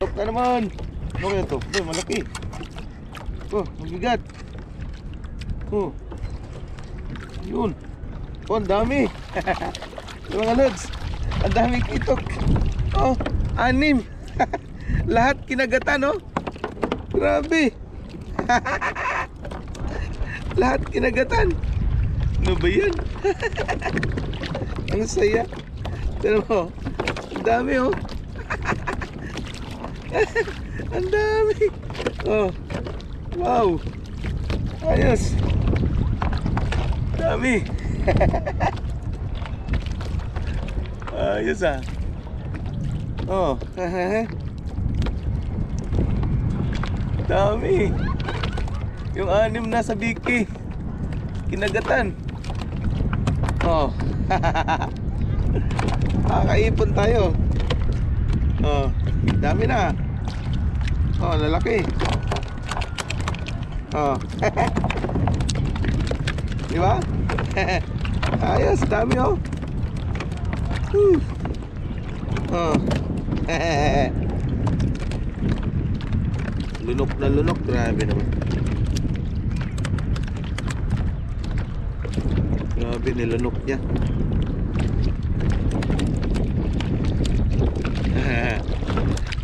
Tok na naman. Ano kaya to? Uy, malaki. Oh, mabigat. Oh. Yun. Oh, ang dami. Yung mga lods. Ang dami kitok. Oh, 6. Lahat kinagatan, oh. Grabe. Lahat kinagatan. Ano ba yan? Ang saya. Tignan mo. Ang dami, oh. Ang dami. Oh. Wow. Ayos. Dami. Ayos ah. Oh. Dami. Yung 6 nasa biki. Kinagatan. Oh. Kakaipon tayo. Oh, dami na. Oh, lalaki. Oh. Di ba? Ayos, dami oh. Oh. Lunok na lunok, grabe naman. Grabe nilunok niya.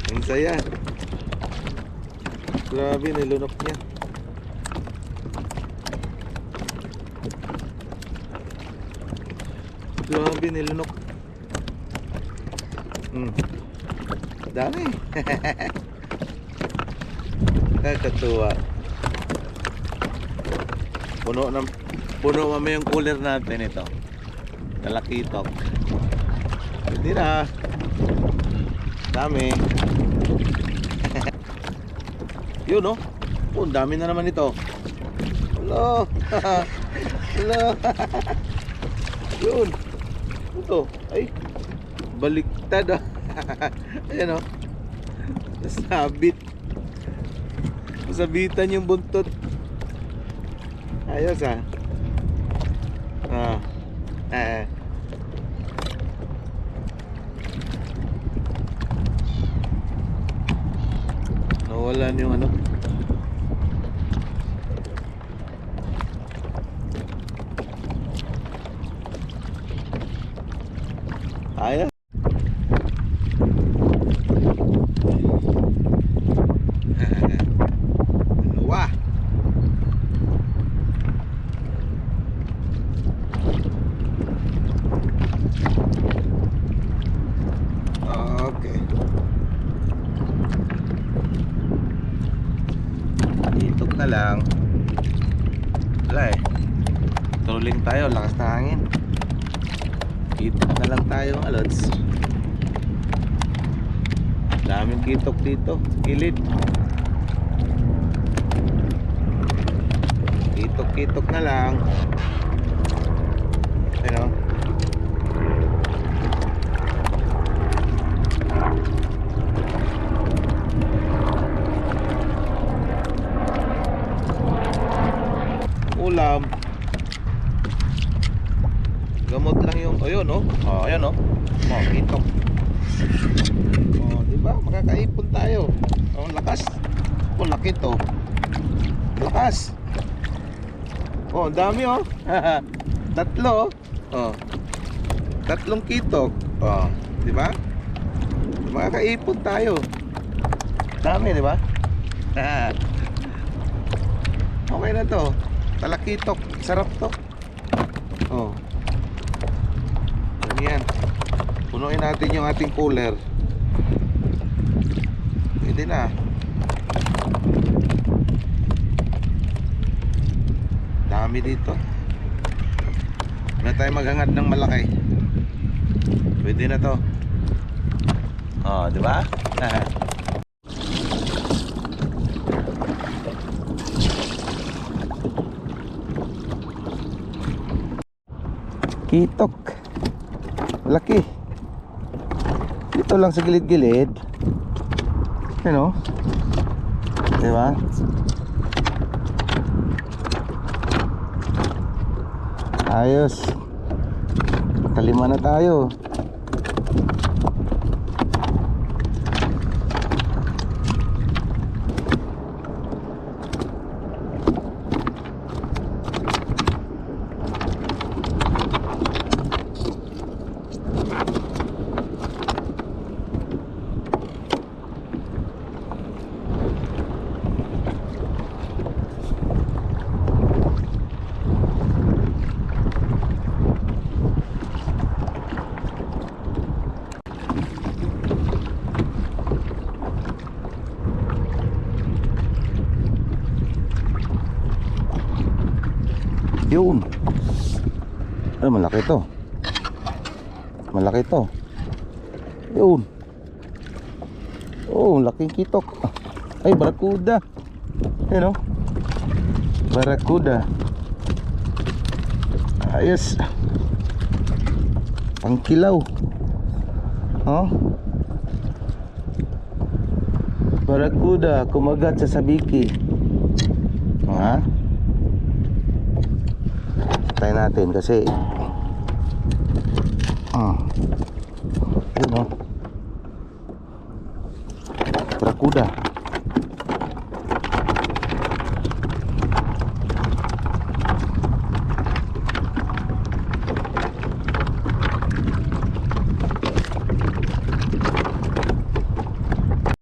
Ang saya. Grabe nilunok niya. Grabe nilunok. Dami. Kakatuwa. Puno mami yung cooler natin ito. Talakitok. Hindi na. Dami. Yun oh. Oh, dami na naman ito. Hello. Hello. Yun. Ito. Ay. Baliktad ah. Ayan oh. Nasabit. Nasabitan yung buntot. Ayos ah. Nawalan yung ano. Ayos. Wah. Okay. Itok na lang. Wala eh. Trolling tayo, lakas na hangin. Kitok na lang tayo mga lods. Daming kitok dito, kilid. Kitok na lang. Ano? Ulam. Gamot lang yung, ayun oh. Oh, ayan oh. Oh, kitok. Oh, di ba? Makakaipon tayo. Oh, lakas. Oh, laki to. Lakas. Oh, dami oh. Tatlo oh. Tatlong kitok. Oh, di ba? Makakaipon tayo. Dami, di ba? Okay na to. Talakitok. Sarap to. Oh. Yan. Punuin natin yung ating cooler. Pwede na. Dami dito. Na tayo maghangad ng malaki. Pwede na to. Oh, di ba? Kitok. Laki. Dito lang sa gilid-gilid. Ano? Di ba? Ayos. Kalima na tayo. Yun. Ay, malaki to. Malaki to. Yun. Oh, laking kitok. Ay, barakuda. Ayun, oh. Barakuda. Ayos. Pangkilaw. Oh. Barakuda kumagat sa sabiki. Ha? Try natin kasi yun, oh. Barakuda.